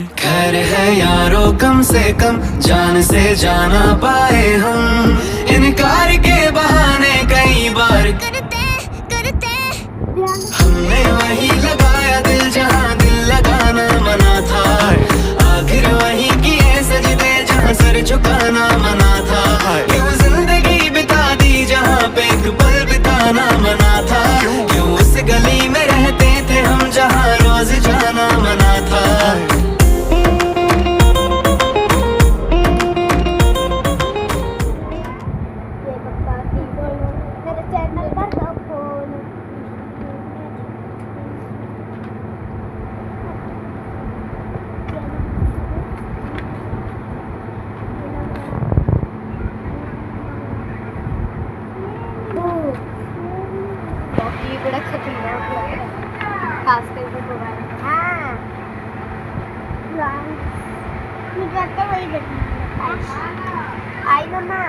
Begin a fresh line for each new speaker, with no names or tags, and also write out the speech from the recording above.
खैर है यारों कम से कम जान से जाना पाए हम, इनकार के बहाने कई बार करते हमने वही लगाया दिल जहां दिल लगाना मना था, आखिर वही किए सजदे जहां सर झुकाना मना था, क्यों जिंदगी बिता दी जहां पे एक पल बिताना मना था, क्यों उस गली में रहते थे हम जहां रोज जाना मना था।
కూడా ఖచ్చితంగా खास करके मोबाइल हाँ मुझे वही देखना आई मम्मा